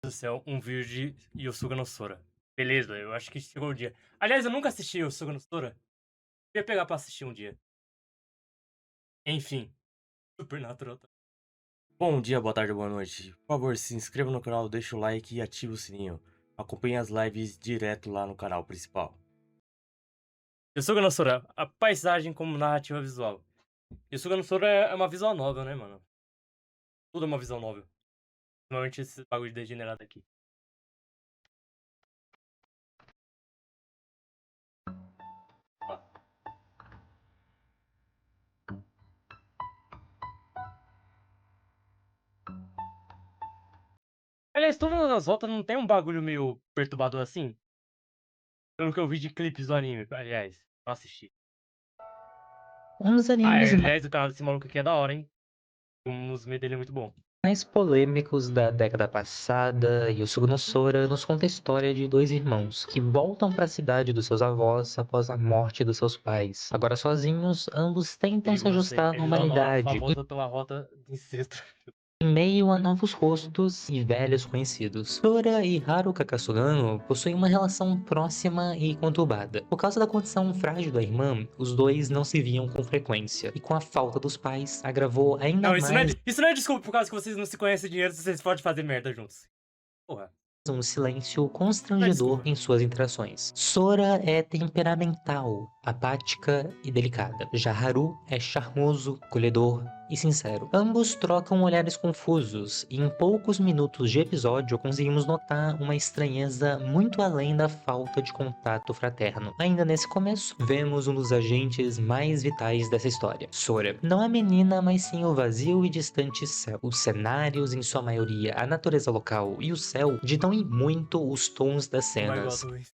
Do céu, um vídeo de Yusuke no Sora. Beleza, eu acho que chegou o dia. Aliás, eu nunca assisti Yusuke no Sora. Eu ia pegar pra assistir um dia. Enfim, Supernatural. Bom dia, boa tarde, boa noite. Por favor, se inscreva no canal, deixa o like e ative o sininho. Acompanhe as lives direto lá no canal principal. Yusuke no Sora, a paisagem como narrativa visual. Yusuke no Sora é uma visual novel, né, mano? Tudo é uma visual novel. Normalmente esse bagulho de degenerado aqui. Aliás, todas as voltas não tem um bagulho meio perturbador assim? Pelo que eu vi de clipes do anime, aliás. Não assisti. Um dos Ah, animes aliás, o canal desse maluco aqui é da hora, hein? Os memes dele é muito bom. mais polêmicos da década passada, Yusuke no Sora nos conta a história de dois irmãos que voltam para a cidade dos seus avós após a morte dos seus pais. Agora sozinhos, ambos tentam se Perigoso isso aí. ajustar É à visual novel humanidade famosa pela rota de incesto. em meio a novos rostos e velhos conhecidos. Sora e Haruka Kasugano possuem uma relação próxima e conturbada. Por causa da condição frágil da irmã, os dois não se viam com frequência, e com a falta dos pais, agravou ainda Não, mais isso não é desculpa por causa que vocês não se conhecem dinheiro, vocês podem fazer merda juntos. Porra, um silêncio não é constrangedor desculpa. em suas interações. Sora é temperamental, apática e delicada. Já Haru é charmoso, acolhedor e sincero. Ambos trocam olhares confusos, e em poucos minutos de episódio conseguimos notar uma estranheza muito além da falta de contato fraterno. Ainda nesse começo, vemos um dos agentes mais vitais dessa história, Sora. Não a menina, mas sim o vazio e distante céu. Os cenários, em sua maioria, a natureza local e o céu, ditam em muito os tons das Oh my god, cenas, Luiz.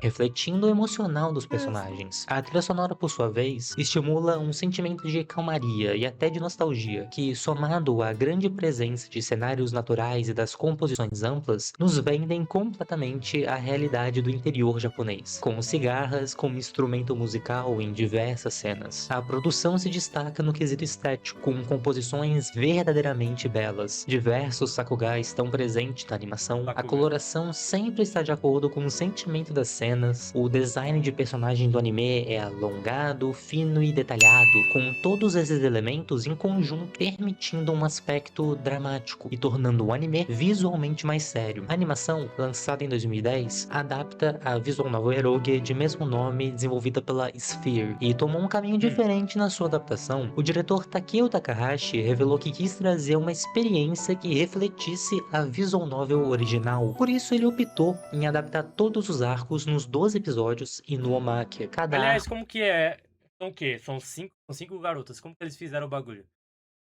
refletindo o emocional dos Yes. personagens. A trilha sonora, por sua vez, estimula um sentimento de calmaria e até de nostalgia, que, somado à grande presença de cenários naturais e das composições amplas, nos vendem completamente a realidade do interior japonês, com cigarras como instrumento musical em diversas cenas. A produção se destaca no quesito estético, com composições verdadeiramente belas. Diversos sakuga estão presentes na animação, a Bakugan. coloração sempre está de acordo com o sentimento das cenas, o design de personagem do anime é alongado, fino e detalhado, com todos esses elementos em conjunto permitindo um aspecto dramático e tornando o anime visualmente mais sério. A animação, lançada em 2010, adapta a visual novel eroge de mesmo nome desenvolvida pela Sphere e tomou um caminho diferente na sua adaptação. O diretor Takeo Takahashi revelou que quis trazer uma experiência que refletisse a visual novel original. Por isso ele optou em adaptar todos os arcos nos 12 episódios e no omake. Cada Aliás, arco como que é? São o quê? São cinco garotas. Como que eles fizeram o bagulho?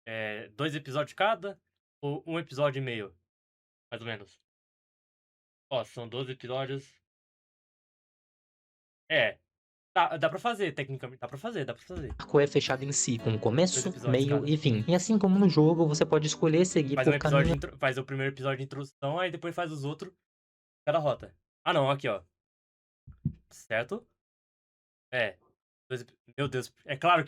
É, 2 episódios cada? Ou um episódio e meio? Mais ou menos. Ó, são 12 episódios. É, dá pra fazer, tecnicamente. Dá pra fazer, dá pra fazer. é fechado em si, com Dois começo, episódios meio cada. e fim. E assim como no jogo, você pode escolher seguir Faz um por episódio caminho. faz o primeiro episódio de introdução, aí depois faz os outros cada rota. Ah não, aqui ó. Certo? É. Meu Deus, é claro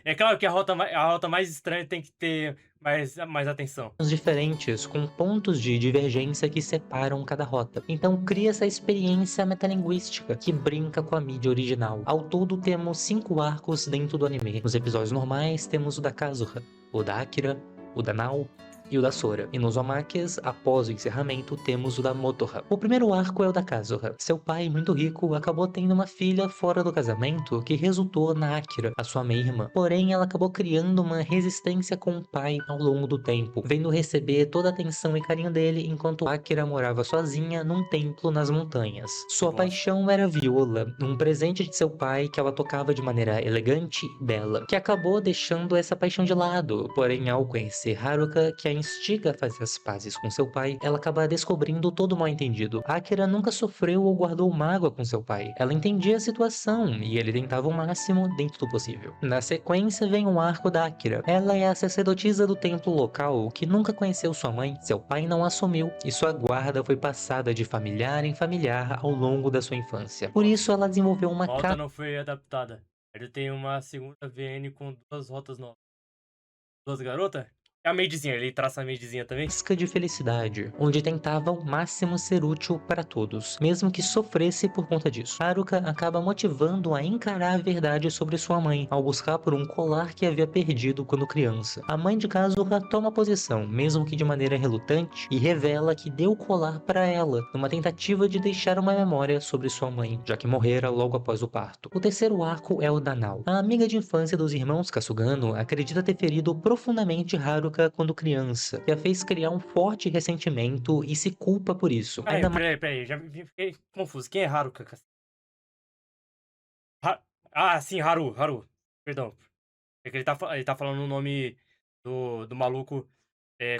é claro que a rota mais estranha tem que ter mais atenção. Diferentes, com pontos de divergência que separam cada rota. Então cria essa experiência metalinguística que brinca com a mídia original. Ao todo temos 5 arcos dentro do anime. Nos episódios normais temos o da Kazuha, o da Akira, o da Nao e o da Sora. E nos omakes, após o encerramento, temos o da Motoha. O primeiro arco é o da Kazuha. Seu pai, muito rico, acabou tendo uma filha fora do casamento que resultou na Akira, a sua meia-irmã. Porém, ela acabou criando uma resistência com o pai ao longo do tempo, vendo receber toda a atenção e carinho dele enquanto Akira morava sozinha num templo nas montanhas. Sua Nossa. paixão era a viola, um presente de seu pai que ela tocava de maneira elegante e bela, que acabou deixando essa paixão de lado. Porém, ao conhecer Haruka, que a instiga a fazer as pazes com seu pai, ela acaba descobrindo todo o mal-entendido. Akira nunca sofreu ou guardou mágoa com seu pai. Ela entendia a situação e ele tentava o máximo dentro do possível. Na sequência vem o arco da Akira. Ela é a sacerdotisa do templo local que nunca conheceu sua mãe, seu pai não assumiu e sua guarda foi passada de familiar em familiar ao longo da sua infância. Por isso ela desenvolveu uma A rota não foi adaptada. Ele tem uma segunda VN com duas rotas novas. Duas garotas? É a Maidzinha, ele traça a Maidzinha também? busca de felicidade, onde tentava ao máximo ser útil para todos, mesmo que sofresse por conta disso. Haruka acaba motivando a encarar a verdade sobre sua mãe, ao buscar por um colar que havia perdido quando criança. A mãe de Kazuha toma posição, mesmo que de maneira relutante, e revela que deu o colar para ela, numa tentativa de deixar uma memória sobre sua mãe, já que morrera logo após o parto. O terceiro arco é o da Nao. A amiga de infância dos irmãos Kasugano acredita ter ferido profundamente Haruka quando criança, e a fez criar um forte ressentimento e se culpa por isso. Peraí, peraí, peraí, fiquei confuso. Quem é Haruka? Ah, sim, Haru. Perdão. É que ele tá falando o nome do maluco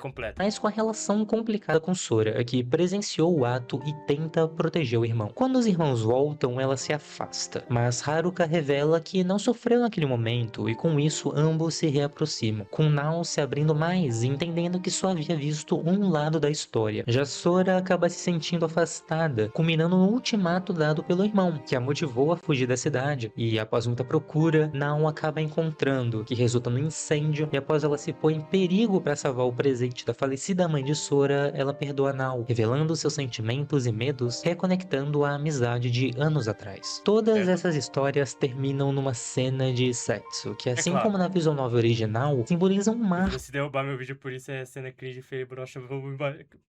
completo. Mas com a relação complicada com Sora, que presenciou o ato e tenta proteger o irmão. Quando os irmãos voltam, ela se afasta, mas Haruka revela que não sofreu naquele momento e com isso ambos se reaproximam, com Nao se abrindo mais e entendendo que só havia visto um lado da história. Já Sora acaba se sentindo afastada, culminando no ultimato dado pelo irmão, que a motivou a fugir da cidade, e após muita procura, Nao acaba encontrando, que resulta no incêndio, e após ela se pôr em perigo para salvar o presente da falecida mãe de Sora, ela perdoa Nao, revelando seus sentimentos e medos, reconectando a amizade de anos atrás. Todas Certo? essas histórias terminam numa cena de sexo, que É assim como claro. na visual novel original, simboliza um Se marco você derrubar meu vídeo por isso, é cena cringe, feia, broxa,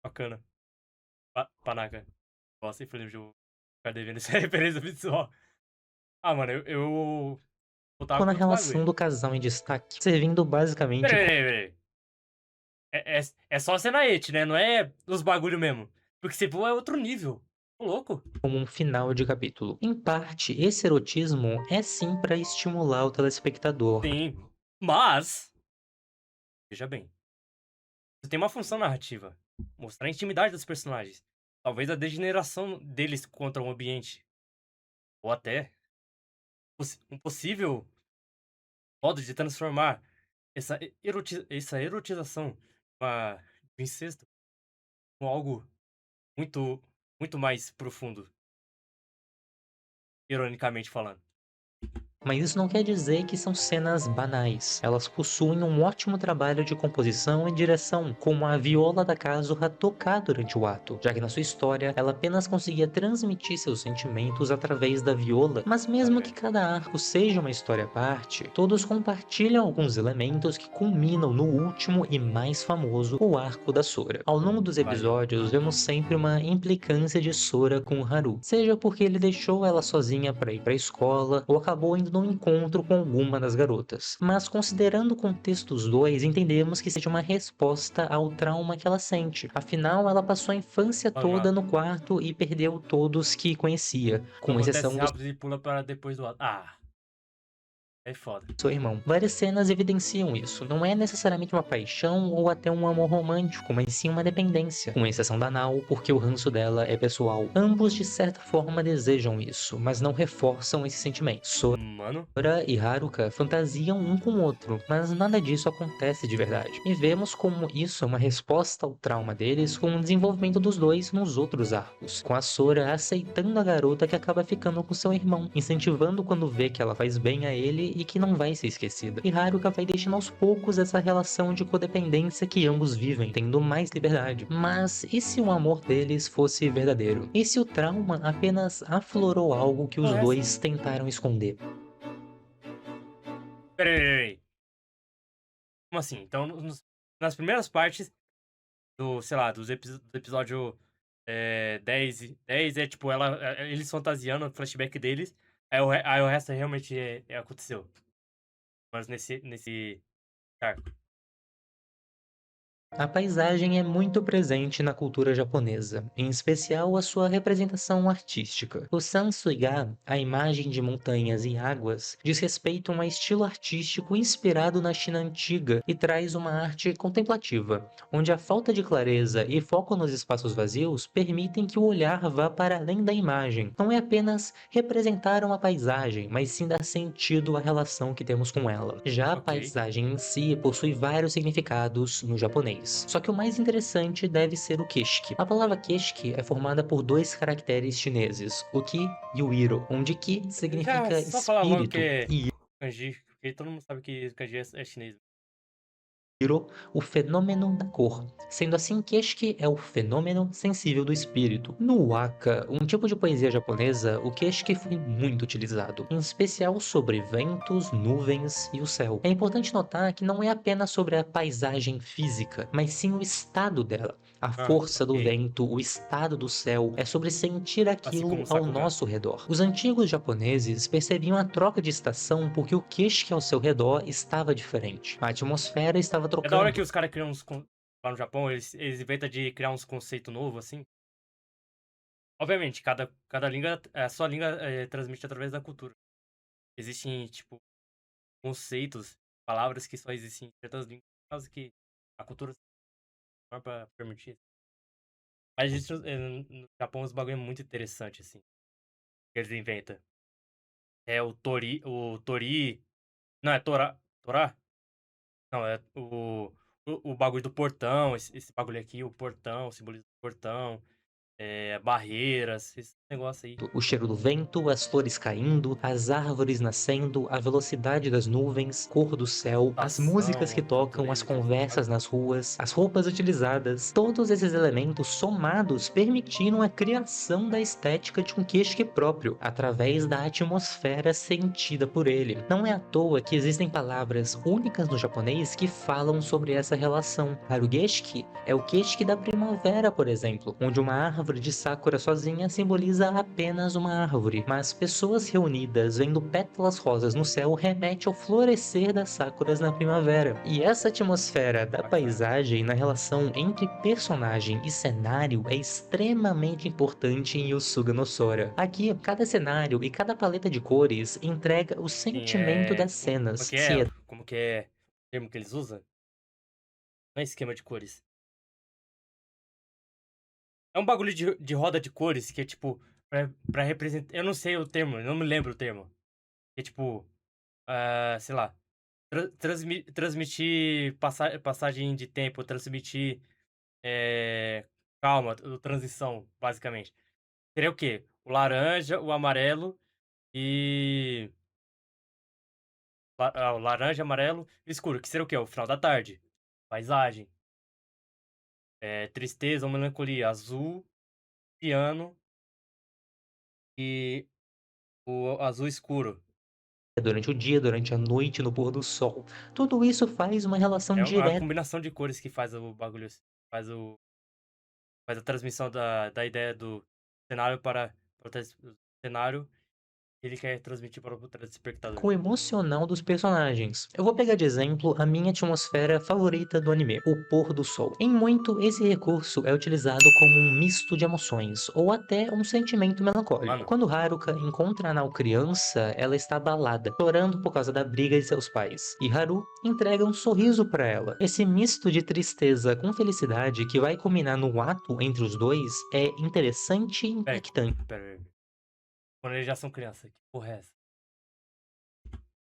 bacana. Panaca. Nossa, infelizmente eu vou ficar devendo essa referência visual. Ah, mano, eu tava na com outro relação bagulho. do casal em destaque, servindo basicamente Peraí. É só cena et, né? Não é os bagulho mesmo. Porque se for é outro nível. Ô, louco. como um final de capítulo. Em parte, esse erotismo é sim para estimular o telespectador. Sim. Mas, veja bem, isso tem uma função narrativa. Mostrar a intimidade dos personagens. Talvez a degeneração deles contra o ambiente. Ou até um possível modo de transformar essa erotização do incesto com algo muito, muito mais profundo, ironicamente falando. Mas isso não quer dizer que são cenas banais. Elas possuem um ótimo trabalho de composição e direção, como a viola da Kazuha tocar durante o ato, já que na sua história ela apenas conseguia transmitir seus sentimentos através da viola. Mas mesmo que cada arco seja uma história à parte, todos compartilham alguns elementos que culminam no último e mais famoso, o arco da Sora. Ao longo dos Valeu. episódios, vemos sempre uma implicância de Sora com Haru, seja porque ele deixou ela sozinha para ir para a escola ou acabou indo num encontro com alguma das garotas. Mas considerando o contexto dos dois, entendemos que seja uma resposta ao trauma que ela sente. Afinal, ela passou a infância toda Normal. no quarto e perdeu todos que conhecia, com Acontece exceção do rápido e pula para depois do ato. Ah, é foda. seu irmão. Várias cenas evidenciam isso. Não é necessariamente uma paixão ou até um amor romântico, mas sim uma dependência, com exceção da Nao, porque o ranço dela é pessoal. Ambos, de certa forma, desejam isso, mas não reforçam esse sentimento. Mano, Sora e Haruka fantasiam um com o outro, mas nada disso acontece de verdade. E vemos como isso é uma resposta ao trauma deles com o desenvolvimento dos dois nos outros arcos, com a Sora aceitando a garota que acaba ficando com seu irmão, incentivando quando vê que ela faz bem a ele e que não vai ser esquecida. E Haruka vai deixando aos poucos essa relação de codependência que ambos vivem, tendo mais liberdade. Mas e se o amor deles fosse verdadeiro? E se o trauma apenas aflorou algo que os porra é essa? dois tentaram esconder? Peraí. Como assim? Então, nas primeiras partes sei lá, do episódio 10 é tipo, eles fantasiando o flashback deles, aí o resto realmente aconteceu. Mas nesse arco. A paisagem é muito presente na cultura japonesa, em especial a sua representação artística. O Sansuiga, a imagem de montanhas e águas, diz respeito a um estilo artístico inspirado na China antiga e traz uma arte contemplativa, onde a falta de clareza e foco nos espaços vazios permitem que o olhar vá para além da imagem. Não é apenas representar uma paisagem, mas sim dar sentido à relação que temos com ela. Já a Ok. paisagem em si possui vários significados no japonês. Só que o mais interessante deve ser o keshiki. A palavra keshiki é formada por dois caracteres chineses, o ki e o iro, onde ki Já, significa só falar logo que espírito é e kanji, porque todo mundo sabe que kanji é chinês. virou o fenômeno da cor, sendo assim que este é o fenômeno sensível do espírito. No waka, um tipo de poesia japonesa, o keshiki foi muito utilizado, em especial sobre ventos, nuvens e o céu. É importante notar que não é apenas sobre a paisagem física, mas sim o estado dela. A força do Ok. vento, o estado do céu, é sobre sentir Assim aquilo como o ao Sakugan. nosso redor. Os antigos japoneses percebiam a troca de estação porque o queixo ao seu redor estava diferente. A atmosfera estava É da hora que trocando. os caras criam uns. Lá no Japão, eles inventam de criar uns conceitos novos, assim. Obviamente, cada língua, a sua língua transmite através da cultura. Existem, tipo, conceitos, palavras que só existem em certas línguas, por causa que a cultura se forma pra permitir. Mas isso, no Japão, os bagulho é muito interessante, assim, que eles inventam. É o Tori, não, é Torá? Não, é o bagulho do portão, esse bagulho aqui, o portão, simboliza o portão, barreiras, esse negócio aí. O cheiro do vento, as flores caindo, as árvores nascendo, a velocidade das nuvens, cor do céu, as músicas que Mutação, tocam, as natureza, conversas nas ruas, as roupas utilizadas, todos esses elementos somados permitiram a criação da estética de um queixo próprio, através da atmosfera sentida por ele. Não é à toa que existem palavras únicas no japonês que falam sobre essa relação. Harugeshi é o queixo da primavera, por exemplo, onde uma árvore de sakura sozinha simboliza apenas uma árvore, mas pessoas reunidas vendo pétalas rosas no céu remete ao florescer das sakuras na primavera. E essa atmosfera da bacana. paisagem na relação entre personagem e cenário é extremamente importante em Yusuga no Sora. Aqui, cada cenário e cada paleta de cores entrega o Sim, sentimento das como cenas, que se é? é Como que é o termo que eles usam? Não é esquema de cores. É um bagulho de roda de cores que é tipo, pra representar. Eu não sei o termo, eu não me lembro o termo. Que é tipo, sei lá, transmitir passagem de tempo, transmitir calma, transição, basicamente. Seria o quê? O laranja, o amarelo e. O laranja, amarelo e escuro, que seria o quê? O final da tarde. Paisagem. Tristeza ou melancolia. Azul, piano e o azul escuro. durante o dia, durante a noite, no pôr do sol. Tudo isso faz uma relação É a direta combinação de cores que faz o bagulho, faz o faz a transmissão da ideia do cenário para o cenário que ele quer transmitir para o telespectador. com o emocional dos personagens. Eu vou pegar de exemplo a minha atmosfera favorita do anime, o pôr do sol. Em muito, esse recurso é utilizado como um misto de emoções, ou até um sentimento melancólico. Mano, Quando Haruka encontra a Nao criança, ela está abalada, chorando por causa da briga de seus pais, e Haru entrega um sorriso para ela. Esse misto de tristeza com felicidade que vai culminar no ato entre os dois é interessante e pera aí, impactante. pera aí. Quando eles já são criança, que porra é essa?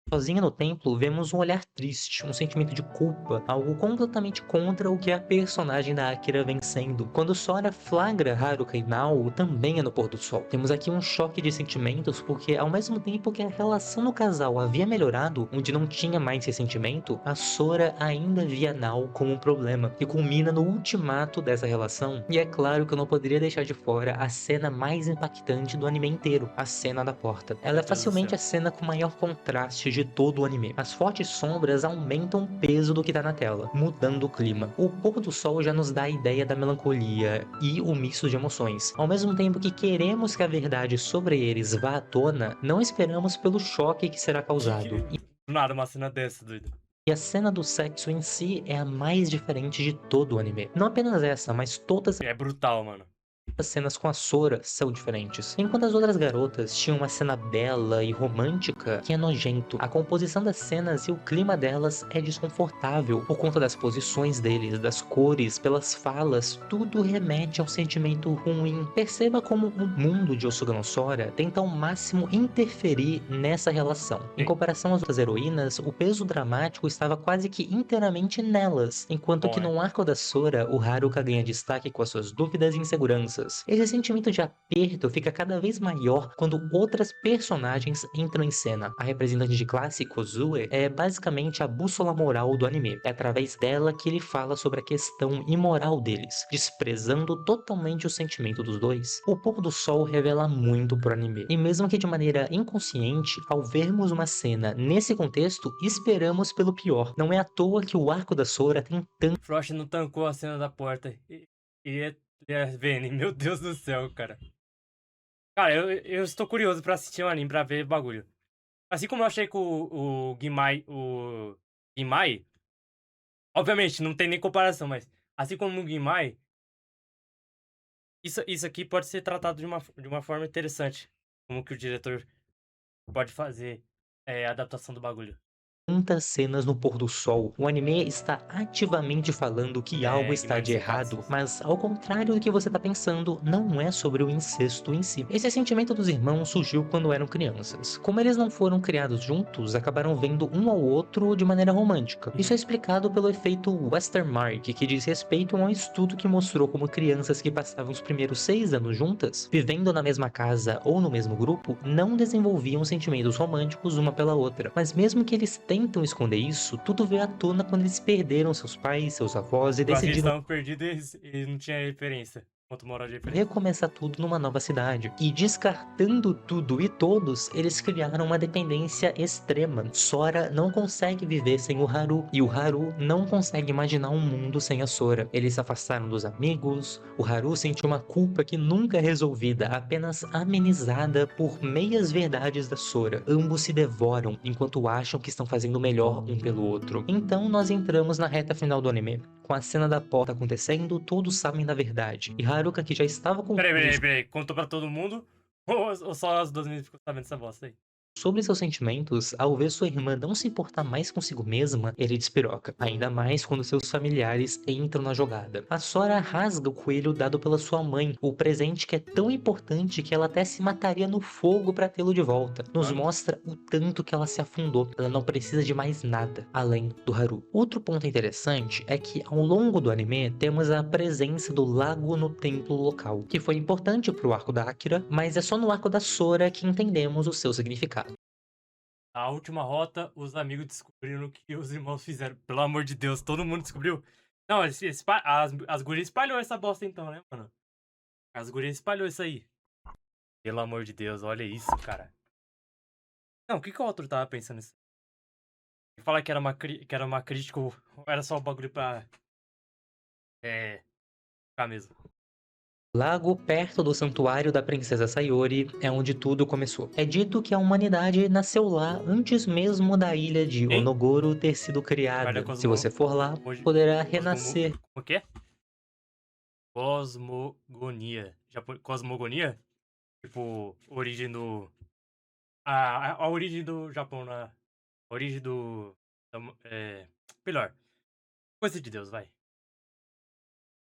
Sozinha no templo, vemos um olhar triste, um sentimento de culpa, algo completamente contra o que a personagem da Akira vem sendo. Quando Sora flagra Haruka e Nao, também é no pôr do sol. Temos aqui um choque de sentimentos, porque ao mesmo tempo que a relação no casal havia melhorado, onde não tinha mais esse sentimento, a Sora ainda via Nao como um problema, que culmina no ultimato dessa relação. E é claro que eu não poderia deixar de fora a cena mais impactante do anime inteiro, a cena da porta. Ela Meu é Deus do facilmente céu. a cena com maior contraste de todo o anime. As fortes sombras aumentam o peso do que tá na tela, mudando o clima. O pôr do sol já nos dá a ideia da melancolia e o misto de emoções. Ao mesmo tempo que queremos que a verdade sobre eles vá à tona, não esperamos pelo choque que será causado. Do nada, uma cena dessa, doido. E a cena do sexo em si é a mais diferente de todo o anime. Não apenas essa, mas todas É brutal, mano. as cenas com a Sora são diferentes. Enquanto as outras garotas tinham uma cena bela e romântica, que é nojento. A composição das cenas e o clima delas é desconfortável por conta das posições deles, das cores, pelas falas, tudo remete a um sentimento ruim. Perceba como o mundo de Osuga no Sora tenta ao máximo interferir nessa relação. Em Sim. comparação às outras heroínas, o peso dramático estava quase que inteiramente nelas, enquanto Bom, que né? no arco da Sora, o Haruka ganha destaque com as suas dúvidas e inseguranças. crianças. Esse sentimento de aperto fica cada vez maior quando outras personagens entram em cena. A representante de classe, Kozue, é basicamente a bússola moral do anime. É através dela que ele fala sobre a questão imoral deles, desprezando totalmente o sentimento dos dois. O pôr do sol revela muito pro anime, e mesmo que de maneira inconsciente, ao vermos uma cena nesse contexto, esperamos pelo pior. Não é à toa que o arco da Sora tem Frost não tancou a cena da porta. E a Vayne, meu Deus do céu, cara. Cara, eu estou curioso pra assistir o anime, pra ver o bagulho. Assim como eu achei que o Gimai. O Gimai. Obviamente, não tem nem comparação, mas. Assim como o Gimai. Isso aqui pode ser tratado de uma forma interessante. Como que o diretor pode fazer a adaptação do bagulho. tantas cenas no pôr do sol. O anime está ativamente falando que algo está Gimai de sem caras. errado, mas ao contrário do que você está pensando, não é sobre o incesto em si. Esse sentimento dos irmãos surgiu quando eram crianças. Como eles não foram criados juntos, acabaram vendo um ao outro de maneira romântica. Isso é explicado pelo efeito Westermarck, que diz respeito a um estudo que mostrou como crianças que passavam os primeiros 6 anos juntas, vivendo na mesma casa ou no mesmo grupo, não desenvolviam sentimentos românticos uma pela outra. Mas mesmo que eles tentam esconder isso, tudo veio à tona quando eles perderam seus pais, seus avós e Igual que eles decidiram estavam perdidos e não tinha referência. Ponto moral de referência. recomeçar tudo numa nova cidade. E descartando tudo e todos, eles criaram uma dependência extrema. Sora não consegue viver sem o Haru, e o Haru não consegue imaginar um mundo sem a Sora. Eles se afastaram dos amigos, o Haru sentiu uma culpa que nunca é resolvida, apenas amenizada por meias verdades da Sora. Ambos se devoram enquanto acham que estão fazendo o melhor um pelo outro. Então nós entramos na reta final do anime. Com a cena da porta acontecendo, todos sabem da verdade. E Haruka, que já estava confuso Peraí. Contou pra todo mundo? Ou só as 2 meninas ficam sabendo dessa bosta aí? sobre seus sentimentos, ao ver sua irmã não se importar mais consigo mesma, ele despiroca. Ainda mais quando seus familiares entram na jogada. A Sora rasga o coelho dado pela sua mãe, o presente que é tão importante que ela até se mataria no fogo para tê-lo de volta. Nos Mano. mostra o tanto que ela se afundou. Ela não precisa de mais nada além do Haru. Outro ponto interessante é que ao longo do anime temos a presença do lago no templo local, que foi importante pro arco da Akira, mas é só no arco da Sora que entendemos o seu significado. A última rota, os amigos descobriram o que os irmãos fizeram. Pelo amor de Deus, todo mundo descobriu. Não, as gurias espalhou essa bosta então, né, mano? As gurias espalhou isso aí. Pelo amor de Deus, olha isso, cara. Não, o que o autor tava pensando nisso? Fala que era uma crítica ou era só o bagulho pra. Ficar mesmo. Lago perto do santuário da princesa Sayori é onde tudo começou. É dito que a humanidade nasceu lá antes mesmo da ilha de Hein? Onogoro ter sido Guarda criada. Se você for lá, Hoje. poderá renascer. Como que é? Cosmogonia. Cosmogonia? Tipo, origem do. A origem do Japão na. A origem do. Melhor. Coisa de Deus, vai.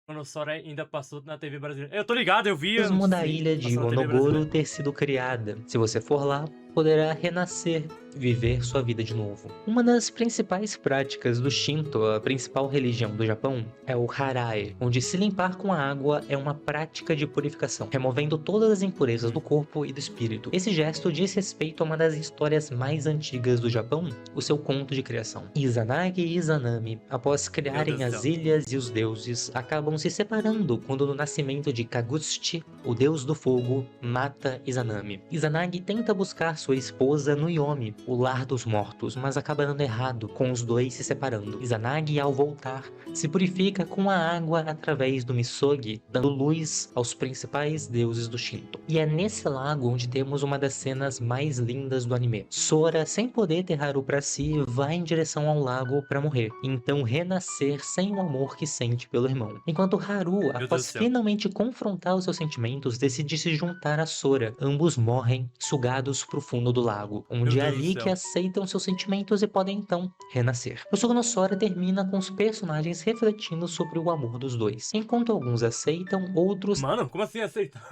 Quando o Sora ainda passou na TV brasileira. Eu tô ligado, eu vi, eu não Mesmo da sei. ilha de Passou na TV Onogoro brasileira. ter sido criada. Se você for lá, poderá renascer, viver sua vida de novo. Uma das principais práticas do Shinto, a principal religião do Japão, é o harae, onde se limpar com a água é uma prática de purificação, removendo todas as impurezas do corpo e do espírito. Esse gesto diz respeito a uma das histórias mais antigas do Japão, o seu conto de criação. Izanagi e Izanami, após criarem Deus do as céu. ilhas e os deuses, acabam se separando quando no nascimento de Kaguchi, o deus do fogo, mata Izanami. Izanagi tenta buscar sua esposa no Yomi, o lar dos mortos, mas acaba dando errado, com os dois se separando. Izanagi, ao voltar, se purifica com a água através do Misogi, dando luz aos principais deuses do Shinto. E é nesse lago onde temos uma das cenas mais lindas do anime. Sora, sem poder ter Haru pra si, vai em direção ao lago para morrer, então renascer sem o amor que sente pelo irmão. Enquanto Haru, Deus do após céu. finalmente confrontar os seus sentimentos, decide se juntar a Sora. Ambos morrem, sugados pro fundo do lago, onde Meu é Deus do ali céu. que aceitam seus sentimentos e podem então renascer. O Suga no Sora termina com os personagens refletindo sobre o amor dos dois. Enquanto alguns aceitam, outros Mano, como assim aceitar?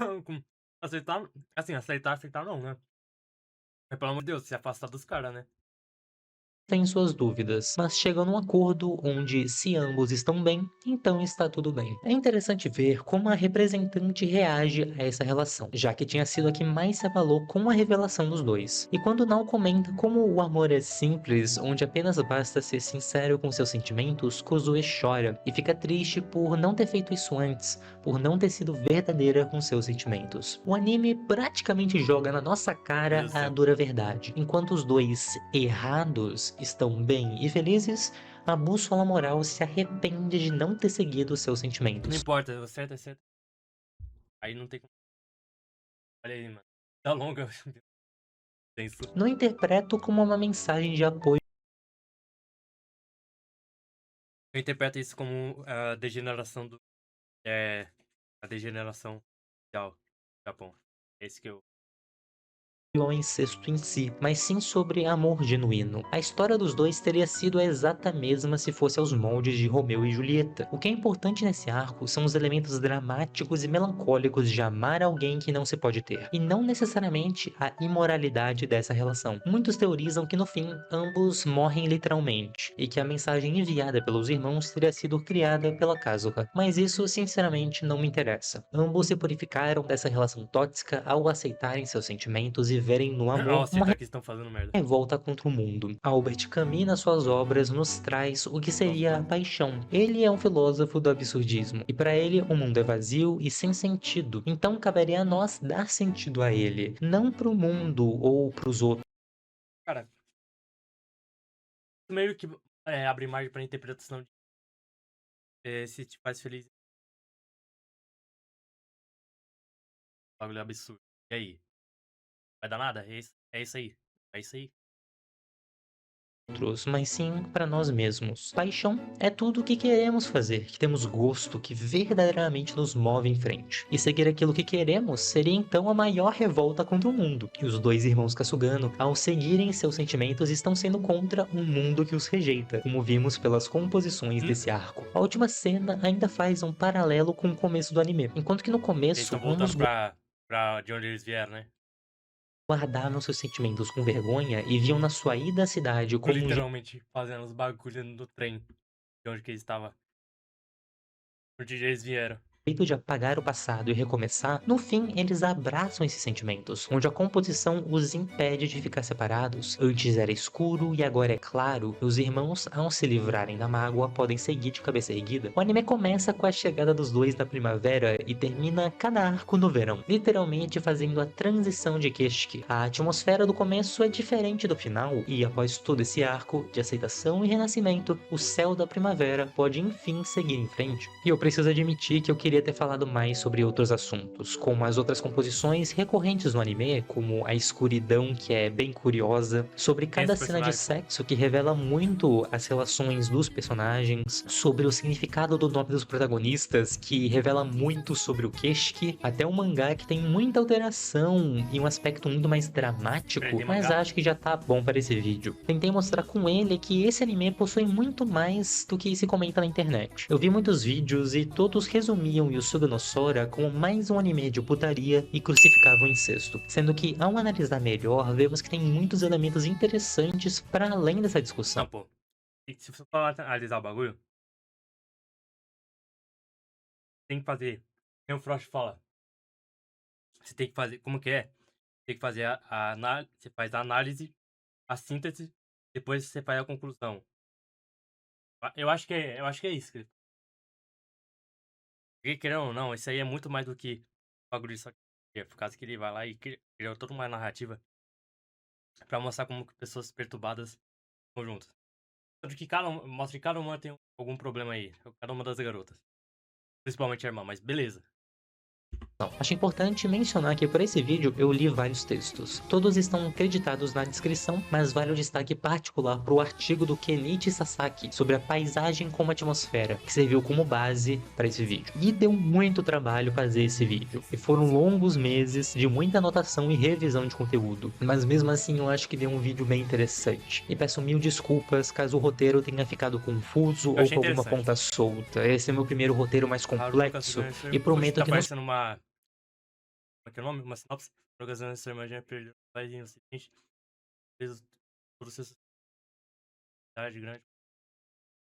Aceitar? Assim, aceitar não, né? Mas pelo amor de Deus, se afastar dos caras, né? têm suas dúvidas, mas chegam num acordo onde, se ambos estão bem, então está tudo bem. É interessante ver como a representante reage a essa relação, já que tinha sido a que mais se abalou com a revelação dos dois. E quando Nao comenta como o amor é simples, onde apenas basta ser sincero com seus sentimentos, Kozue chora e fica triste por não ter feito isso antes, por não ter sido verdadeira com seus sentimentos. O anime praticamente joga na nossa cara Meu Deus do a céu. dura verdade. Enquanto os dois errados estão bem e felizes, a bússola moral se arrepende de não ter seguido seus Não sentimentos. importa, o certo é certo. Aí não tem como. Olha aí, mano. Tá longa. Tenso. Não interpreto como uma mensagem de apoio Eu interpreto isso como a degeneração do. É. A degeneração social do Japão. Esse que eu. ao incesto em si, mas sim sobre amor genuíno. A história dos dois teria sido a exata mesma se fosse aos moldes de Romeu e Julieta. O que é importante nesse arco são os elementos dramáticos e melancólicos de amar alguém que não se pode ter, e não necessariamente a imoralidade dessa relação. Muitos teorizam que no fim, ambos morrem literalmente, e que a mensagem enviada pelos irmãos teria sido criada pela Kazuha, mas isso sinceramente não me interessa. Ambos se purificaram dessa relação tóxica ao aceitarem seus sentimentos e verem no Ao amor uma aceitar que estão fazendo merda. revolta contra o mundo. Albert Camus, nas suas obras, nos traz o que seria a paixão. Ele é um filósofo do absurdismo, e para ele o mundo é vazio e sem sentido. Então caberia a nós dar sentido a ele, não para o mundo ou para os outros. Cara, meio que abre margem pra interpretação de se te faz feliz. Bagulho absurdo. E aí? Vai dar nada? É isso aí. É isso aí. Mas sim para nós mesmos. Paixão é tudo o que queremos fazer, que temos gosto, que verdadeiramente nos move em frente. E seguir aquilo que queremos seria então a maior revolta contra o mundo. E os dois irmãos Kasugano, ao seguirem seus sentimentos, estão sendo contra um mundo que os rejeita, como vimos pelas composições desse arco. A última cena ainda faz um paralelo com o começo do anime, enquanto que no Eles começo estão ambos voltando pra de onde eles vieram, né? guardavam seus sentimentos com vergonha e viam na sua ida à cidade como um Literalmente fazendo os bagulhos no trem. De onde que eles estavam. Onde eles vieram. jeito de apagar o passado e recomeçar, no fim eles abraçam esses sentimentos, onde a composição os impede de ficar separados. Antes era escuro e agora é claro, e os irmãos, ao se livrarem da mágoa, podem seguir de cabeça erguida. O anime começa com a chegada dos dois na primavera e termina cada arco no verão, literalmente fazendo a transição de Keshiki. A atmosfera do começo é diferente do final, e após todo esse arco de aceitação e renascimento, o céu da primavera pode enfim seguir em frente. E eu preciso admitir que eu queria ter falado mais sobre outros assuntos, como as outras composições recorrentes no anime, como a escuridão, que é bem curiosa, sobre Quem é cada esse cena de personagem? sexo que revela muito as relações dos personagens, sobre o significado do nome dos protagonistas, que revela muito sobre o Keshiki, até o mangá que tem muita alteração e um aspecto muito mais dramático, Peraí, tem mas mangá? acho que já tá bom para esse vídeo. Tentei mostrar com ele que esse anime possui muito mais do que se comenta na internet. Eu vi muitos vídeos e todos resumiam Yusuga no Sora como mais um anime de putaria e crucificavam o incesto, sendo que ao analisar melhor, vemos que tem muitos elementos interessantes para além dessa discussão. Não, pô. E se você for analisar o bagulho, tem que fazer. Tem o Frost fala. Você tem que fazer. Como que é? Tem que fazer a análise. Você faz a análise, a síntese, depois você faz a conclusão. Eu acho que é isso. Porque, querendo ou não, isso aí é muito mais do que o bagulho só. Por causa que ele vai lá e criou toda uma narrativa pra mostrar como que pessoas perturbadas estão juntas. Tanto que mostra que cada uma tem algum problema aí. Cada uma das garotas. Principalmente a irmã, mas beleza. Acho importante mencionar que por esse vídeo eu li vários textos. Todos estão creditados na descrição, mas vale o destaque particular para o artigo do Kenichi Sasaki sobre a paisagem como atmosfera, que serviu como base para esse vídeo. E deu muito trabalho fazer esse vídeo, e foram longos meses de muita anotação e revisão de conteúdo, mas mesmo assim eu acho que deu um vídeo bem interessante. E peço mil desculpas caso o roteiro tenha ficado confuso Eu ou achei com alguma interessante. ponta solta. Esse é meu primeiro roteiro mais complexo, e prometo Tá que não parecendo uma. Como é que é o nome? Uma sinopse. Progressando essa imagem perdeu. Vai em o seguinte. Fez todos esses cidade grande,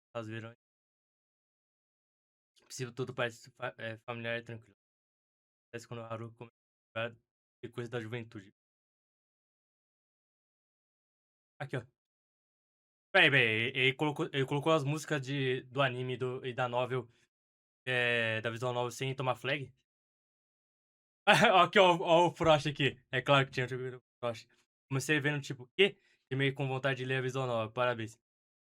Estados verões. Possível, tudo parece familiar e tranquilo. Parece quando o Haruka começa a jogar de coisa da juventude. Aqui, ó. Peraí, ele colocou as músicas do anime e da novel, da visual novel sem tomar flag? Aqui, ó, o Frost aqui. É claro que tinha o Frost. Comecei vendo, tipo, o quê? E meio com vontade de ler a visual novel. Parabéns.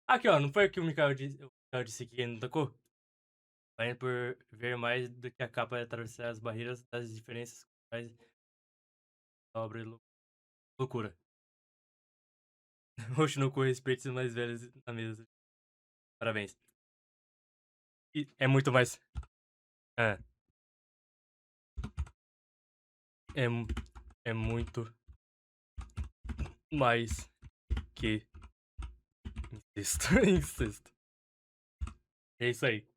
Aqui, ó, não foi o que o Mikael disse que ele não tocou? Vai por ver mais do que a capa de atravessar as barreiras das diferenças culturais da obra e loucura. Oshinoko respeite os mais velhos na mesa. Parabéns. E é muito mais. É, é, é muito mais que incesto. Incesto. É isso aí.